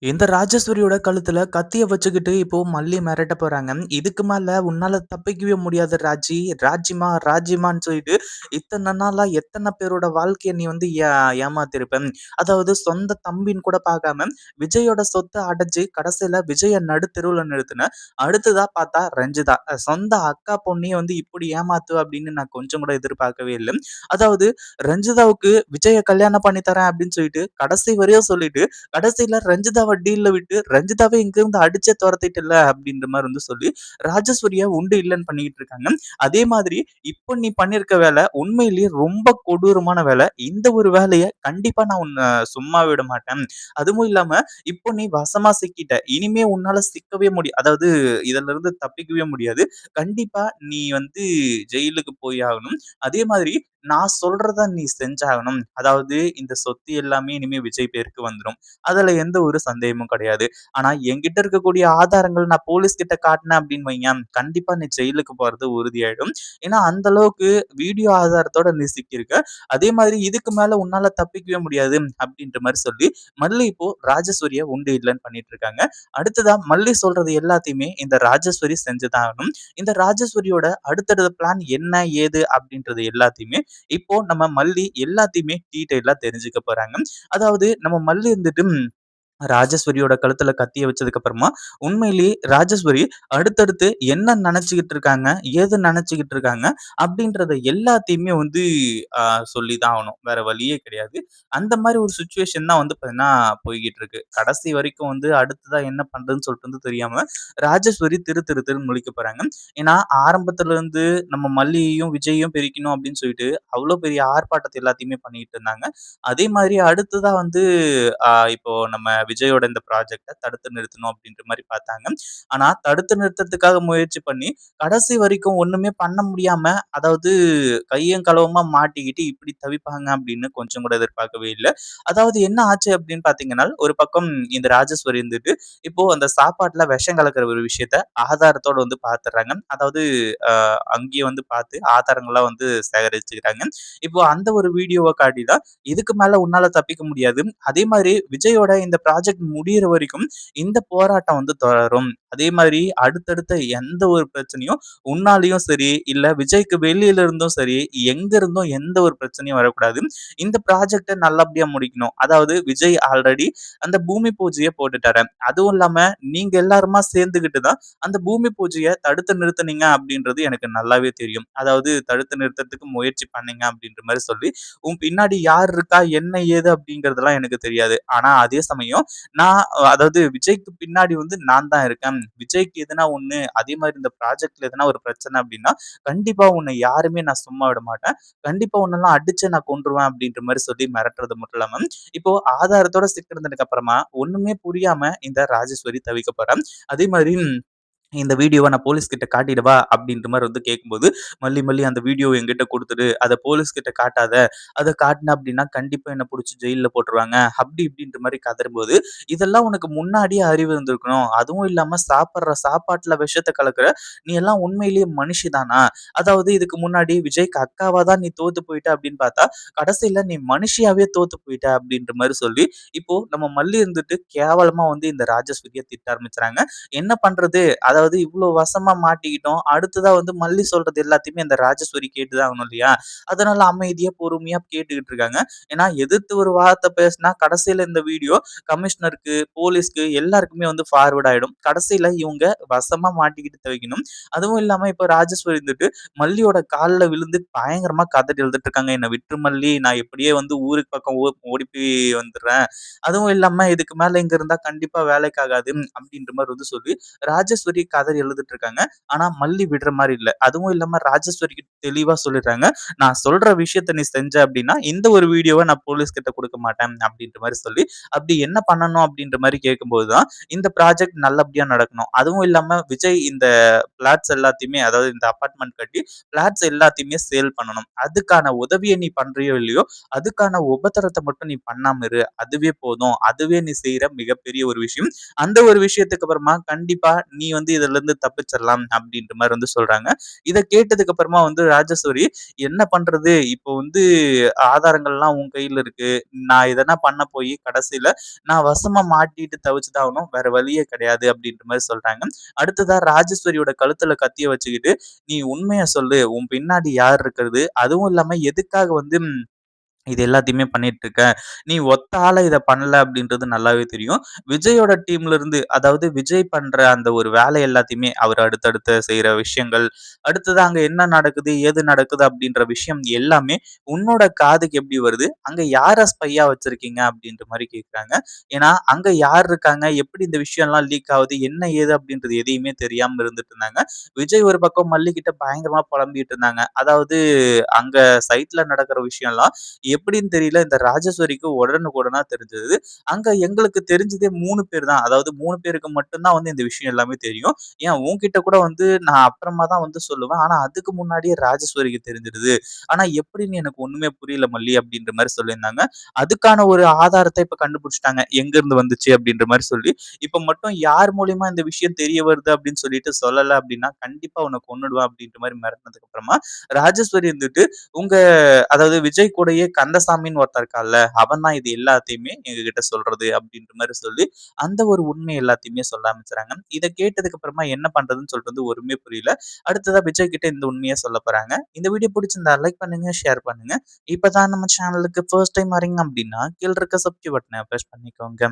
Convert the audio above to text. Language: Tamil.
இந்த ராஜேஸ்வரியோட கழுத்துல கத்திய வச்சுக்கிட்டு இப்போ மல்லி மிரட்ட போறாங்க. இதுக்கு மேல உன்னால தப்பிக்கவே முடியாது ராஜி. ராஜிமா, ராஜிமான்னு சொல்லிட்டு இத்தன நாளா எத்தன பேரோட வாழ்க்கைய நீ வந்து ஏமாத்தியிருப்ப. அதாவது சொந்த தம்பின்னு கூட பார்க்காம விஜயோட சொத்த அடைச்சு கடைசியில விஜய நடுத்தெருவுல நிறுத்துன. அடுத்ததா பார்த்தா ரஞ்சிதா. சொந்த அக்கா பொண்ணையே வந்து இப்படி ஏமாத்துவ அப்படின்னு நான் கொஞ்சம் கூட எதிர்பார்க்கவே இல்ல. அதாவது ரஞ்சிதாவுக்கு விஜய கல்யாணம் பண்ணி தரேன் அப்படின்னு சொல்லிட்டு கடைசி வரையும் சொல்லிட்டு கடைசியில ரஞ்சிதாவ டீல்ல விட்டு, ரஞ்சிதாவே இங்கிருந்து அடிச்சே தொரத்திட்டல்ல அப்படின்ற மாரி வந்து சொல்லி, ராஜேஸ்வரிய உண்டு இல்லன்னு பண்ணிக்கிட்டு இருக்காங்க. அதே மாதிரி இப்போ நீ பண்ணியிருக்க வேலை உண்மையிலேயே ரொம்ப கொடூரமான வேலை. இந்த ஒரு வேலைய கண்டிப்பா நான் உன்ன சும்மா விட மாட்டேன். அதுவும் இல்லாம இப்போ நீ வசமா சிக்கிட்ட. இனிமே உன்னால சிக்கவே அதாவது இதிலிருந்து தப்பிக்கவே முடியாது. கண்டிப்பா நீ வந்து ஜெயிலுக்கு போய் ஆகணும். அதே மாதிரி நான் சொல்றத நீ செஞ்சாகணும். அதாவது இந்த சொத்து எல்லாமே இனிமே விஜய் பேருக்கு வந்துரும். அதுல எந்த ஒரு சந்தேகமும் கிடையாது. ஆனா என்கிட்ட இருக்கக்கூடிய ஆதாரங்கள் நான் போலீஸ் கிட்ட காட்டுனேன் அப்படின்னு வையேன், கண்டிப்பா நீ ஜெயிலுக்கு போறது உறுதியாயிடும். ஏன்னா அந்த அளவுக்கு வீடியோ ஆதாரத்தோட நீ சிக்கியிருக்க. அதே மாதிரி இதுக்கு மேல உன்னால தப்பிக்கவே முடியாது அப்படின்ற மாரி சொல்லி, மல்லி இப்போ ராஜேஸ்வரிய உண்டு இல்லன்னு பண்ணிட்டு இருக்காங்க. அடுத்ததா மல்லி சொல்றது எல்லாத்தையுமே இந்த ராஜேஸ்வரி செஞ்சு தான் ஆகணும். இந்த ராஜேஸ்வரியோட அடுத்தடுத்த பிளான் என்ன, ஏது அப்படின்றது எல்லாத்தையுமே இப்போ நம்ம மல்லி எல்லாத்தையுமே டீட்டெயிலா தெரிஞ்சுக்க போறாங்க. அதாவது நம்ம மல்லி இருந்துட்டு ராஜேஸ்வரியோட கழுத்துல கத்திய வச்சதுக்கு அப்புறமா, உண்மையிலேயே ராஜேஸ்வரி அடுத்தடுத்து என்ன நெனச்சுக்கிட்டு இருக்காங்க, ஏது நெனச்சுக்கிட்டு இருக்காங்க அப்படின்றத எல்லாத்தையுமே வந்து அ சொல்லி தான் ஆவணும். வேற வழியே கிடையாது. அந்த மாரி ஒரு சிச்சுவேஷன் தான் வந்து பார்த்தீங்கன்னா போய்க்கிட்டு இருக்கு. கடைசி வரைக்கும் வந்து அடுத்ததா என்ன பண்றதுன்னு சொல்லிட்டு வந்து தெரியாம, ராஜேஸ்வரி திரு திரு திருன்னு முழிக்க போறாங்க. ஏன்னா, ஆரம்பத்துல இருந்து நம்ம மல்லியையும், விஜய்யும் பிரிக்கணும் அப்படின்னு சொல்லிட்டு, அவ்ளோ பெரிய ஆர்ப்பாட்டத்த எல்லாத்தையுமே பண்ணிட்டு இருந்தாங்க. அதே மாதிரி அடுத்ததா வந்து இப்போ நம்ம விஜயோட இந்த ப்ராஜெக்ட்ட தடுத்து நிறுத்தணும் அப்படின்ற மாரி பார்த்தாங்க. ஆனா, தடுத்து நிறுத்தறதுக்காக முயற்சி பண்ணி, கடைசி வரைக்கும் ஒண்ணுமே பண்ண முடியாம, அதாவது கையும் களவுமா மாட்டிக்கிட்டு இப்படி தவிப்பாங்க அப்படின்னு கொஞ்சம் கூட எதிர்பார்க்கவே இல்ல. அதாவது என்ன ஆச்சு அப்படின்னு பார்த்தீங்கன்னா, ஒரு பக்கம் இந்த ராஜேஸ்வரி இருந்துட்டு, இப்போ அந்த சாப்பாட்டுல விஷம் கலக்கிற ஒரு விஷயத்த ஆதாரத்தோட வந்து பார்த்துடுறாங்க. அதாவது அ அங்கேயே வந்து பார்த்து ஆதாரங்கள்லாம் வந்து சேகரிச்சுக்கிறாங்க. இப்போ அந்த ஒரு வீடியோவ காட்டி தான் இதுக்கு மேல உன்னால தப்பிக்க முடியாது. அதே மாதிரி விஜயோட இந்த ப்ராஜெக்ட் முடியிற வரைக்கும் இந்த போராட்டம் வந்து தொடரும். அதே மாதிரி அடுத்தடுத்த எந்த ஒரு பிரச்சனையும் உன்னாலயும் சரி, இல்ல விஜய்க்கு வெளியில இருந்தும் சரி, எங்க இருந்தும் எந்த ஒரு பிரச்சனையும் வரக்கூடாது. இந்த ப்ராஜெக்ட்ட நல்லபடியா முடிக்கணும். அதாவது விஜய் ஆல்ரெடி அந்த பூமி பூஜைய போட்டுட்டாரு. அதுவும் இல்லாம நீங்க எல்லாருமா சேர்ந்துகிட்டு தான் அந்த பூமி பூஜைய தடுத்து நிறுத்துனீங்க அப்படின்றது எனக்கு நல்லாவே தெரியும். அதாவது தடுத்து நிறுத்தறதுக்கு முயற்சி பண்ணீங்க அப்படின்ற மாரி சொல்லி உன் பின்னாடி யார் இருக்கா? என்ன ஏது? அப்படிங்கிறதெல்லாம் எனக்கு தெரியாது. ஆனா அதே சமயம் நான் அதாவது விஜய்க்கு பின்னாடி வந்து நான் தான் இருக்கேன். விஜய்க்கு எதுனா ஒண்ணு அதே மாரி இந்த ப்ராஜெக்ட்ல எதனா ஒரு பிரச்சனை அப்படின்னா, கண்டிப்பா உன்ன யாருமே நான் சும்மா விட மாட்டேன். கண்டிப்பா உன்னெல்லாம் அடிச்சு நான் கொன்றுவேன் அப்படின்ற மாரி சொல்லி மிரட்டுறது மட்டும் இல்லாம, இப்போ ஆதாரத்தோட சிக்கினதுக்கு அப்புறமா ஒண்ணுமே புரியாம இந்த ராஜேஸ்வரி தவிக்க போறா. அதே மாரி இந்த வீடியோவ நான் போலீஸ் கிட்ட காட்டிடவா? அப்படின்ற மாரி வந்து கேட்கும்போது, மல்லி மல்லி அந்த வீடியோவ என்கிட்ட குடுத்துடு. அத போலீஸ் கிட்ட காட்டாத. அத காட்டுன அப்படின்னா கண்டிப்பா என்ன புடிச்சு ஜெயில்ல போட்டுருவாங்க. அப்படி இப்படின்ற மாரி கதறும்போது, இதெல்லாம் உனக்கு முன்னாடியே அறிவு இருந்திருக்கணும். அதுவும் இல்லாம சாப்பிடுற சாப்பாட்டுல விஷத்த கலக்குற, நீ எல்லாம் உண்மையிலேயே மனுஷி தானா? அதாவது இதுக்கு முன்னாடி விஜய்க்கு அக்காவா தான் நீ தோத்து போயிட்ட அப்படின்னு பார்த்தா, கடைசியில நீ மனுஷியாவே தோத்து போயிட்ட அப்படின்ற மாரி சொல்லி, இப்போ நம்ம மல்லி இருந்துட்டு கேவலமா வந்து இந்த ராஜஸ்வரிய திட்ட ஆரம்பிச்சுறாங்க. என்ன பண்றது? அதாவது இவ்ளோ வசமா மாட்டிக்கிட்டோம். அடுத்ததா வந்து மல்லி சொல்றது எல்லாத்தையுமே அந்த ராஜேஸ்வரி கேட்டு தான் ஆகணும் இல்லையா? அதனால அமைதியா, பொறுமையா கேட்டுக்கிட்டு இருக்காங்க. ஏன்னா எதிர்த்து ஒரு வார்த்தை பேசினா கடைசியில இந்த வீடியோ கமிஷனருக்கு, போலீஸ்க்கு எல்லாருக்குமே வந்து ஃபார்வர்ட் ஆயிடும். கடைசியில இவங்க வசமா மாட்டிக்கிட்டு தவிக்கணும். அதுவும் இல்லாம இப்ப ராஜேஸ்வரி இருந்துட்டு மல்லியோட கால்ல விழுந்து பயங்கரமா கதறி அழுதுட்டு இருக்காங்க. "என்ன விட்டுரு மல்லி. நான் எப்படியே வந்து ஊருக்கு பக்கம் ஓடி போய் வந்துடுறேன். அதுவும் இல்லாம இதுக்கு மேல இங்க இருந்தா கண்டிப்பா வேலைக்கு ஆகாது." அப்படின்ற மாரி வந்து சொல்லி ராஜேஸ்வரி கதறி எழுதிட்டு இருக்காங்க. ஆனா மல்லி விடுற மாரி இல்ல. அதுவும் இல்லாம ராஜேஸ்வரிக்கு தெளிவா சொல்லிடுறாங்க. "நான் சொல்ற விஷயத்த நீ செஞ்ச அப்டின்னா, இந்த ஒரு வீடியோவ நான் போலீஸ் கிட்ட குடுக்க மாட்டேன்." அப்டின்ற மாரி சொல்லி, "அப்டி என்ன பண்ணணும்?" அப்டின்ற மாரி கேட்கும்போது தான், இந்த ப்ராஜெக்ட் நல்லபடியா நடக்கணும். அதுவும் இல்லாம விஜய் இந்த பிளாட்ஸ் எல்லாத்தையுமே அதாவது இந்த அபார்ட்மெண்ட் கட்டி பிளாட்ஸ் எல்லாத்தையுமே சேல் பண்ணணும். அதுக்கான உதவிய நீ பண்றியோ இல்லையோ, அதுக்கான உபத்திரத்த மட்டும் நீ பண்ணாம இரு. அதுவே போதும். அதுவே நீ செய்ற மிகப்பெரிய ஒரு விஷயம். அந்த ஒரு விஷயத்துக்கு அப்புறமா கண்டிப்பா நீ வந்து இதிலிருந்து தப்பிச்சிடலாம் அப்படின்ற மாரி வந்து சொல்றாங்க. இத கேட்டதுக்கு அப்புறமா வந்து ராஜேஸ்வரி, "என்ன பண்றது? இப்போ வந்து ஆதாரங்கள்லாம் உன் கையில இருக்கு. நான் எதனா பண்ண போயி கடைசியில நான் வசமா மாட்டிட்டு தவிச்சு தான் ஆகணும். வேற வழியே கிடையாது." அப்படின்ற மாரி சொல்றாங்க. அடுத்ததா ராஜேஸ்வரியோட கழுத்துல கத்திய வச்சுக்கிட்டு, "நீ உண்மைய சொல்லு. உன் பின்னாடி யார் இருக்கிறது? அதுவும் இல்லாம எதுக்காக வந்து இது எல்லாத்தையுமே பண்ணிட்டு இருக்க. நீ ஒத்த ஆளா இத பண்ணல அப்படின்றது நல்லாவே தெரியும். விஜயோட டீம்ல இருந்து அதாவது விஜய் பண்ற அந்த ஒரு வேலை எல்லாத்தையுமே அவர் அடுத்தடுத்து செய்ற விஷயங்கள், அடுத்தது அங்க என்ன நடக்குது, ஏது நடக்குது அப்படின்ற விஷயம் எல்லாமே உன்னோட காதுக்கு எப்படி வருது? அங்க யார ஸ்பையா வச்சிருக்கீங்க? அப்படின்ற மாரி கேட்குறாங்க. ஏன்னா, அங்க யார் இருக்காங்க? எப்படி இந்த விஷயம்லாம் லீக் ஆவுது? என்ன ஏது அப்படின்றது எதையுமே தெரியாம இருந்துட்டு இருந்தாங்க. விஜய் ஒரு பக்கம் மல்லி கிட்ட பயங்கரமா புலம்பிட்டு இருந்தாங்க. அதாவது அங்க சைட்ல நடக்கிற விஷயம்லாம் எப்படின்னு தெரியல. இந்த ராஜேஸ்வரிக்கு உடனுக்குடனா தெரிஞ்சது. அங்க எங்களுக்கு தெரிஞ்சதே 3 பேர் தான். அதாவது 3 பேருக்கு மட்டும் தான் வந்து இந்த விஷயம் எல்லாமே தெரியும். ஏன் உன்கிட்ட கூட வந்து நான் அப்புறமா தான் வந்து சொல்லுவேன். ஆனா அதுக்கு முன்னாடியே ராஜேஸ்வரிக்கு தெரிஞ்சிருது. ஆனா எப்படின்னு எனக்கு ஒண்ணுமே புரியல மல்லி அப்படின்ற மாரி சொல்லியிருந்தாங்க. அதுக்கான ஒரு ஆதாரத்த இப்ப கண்டுபிடிச்சுட்டாங்க. எங்கருந்து வந்துச்சு அப்படின்ற மாரி சொல்லி. இப்ப மட்டும் யார் மூலியமா இந்த விஷயம் தெரிய வருது அப்படின்னு சொல்லிட்டு சொல்லல அப்படின்னா, கண்டிப்பா உன்ன கொன்னுடுவேன் அப்படின்ற மாரி மிரட்டுனதுக்கு அப்புறமா, ராஜேஸ்வரி இருந்துட்டு உங்க அதாவது விஜய் கூடயே கந்தசாமின்னு ஒருத்தன் இருக்கான்ல, அவன் தான் இது எல்லாத்தையுமே எங்ககிட்ட சொல்றது அப்படின்ற மாரி சொல்லி, அந்த ஒரு உண்மை எல்லாத்தையுமே சொல்ல ஆரம்பிச்சுறாங்க. இத கேட்டதுக்கு அப்புறமா என்ன பண்றதுன்னு சொல்லிட்டு வந்து ஒண்ணுமே புரியல. அடுத்ததா விஜய் கிட்ட இந்த உண்மைய சொல்லப் போறாங்க. இந்த வீடியோ புடிச்சிருந்தா லைக் பண்ணுங்க, ஷேர் பண்ணுங்க. இப்பதான் நம்ம சேனலுக்கு ஃபர்ஸ்ட் டைம் வரீங்க அப்படின்னா, கீழ இருக்க சப்ஸ்கிரைப் பட்டன பிரஸ் பண்ணிக்கோங்க.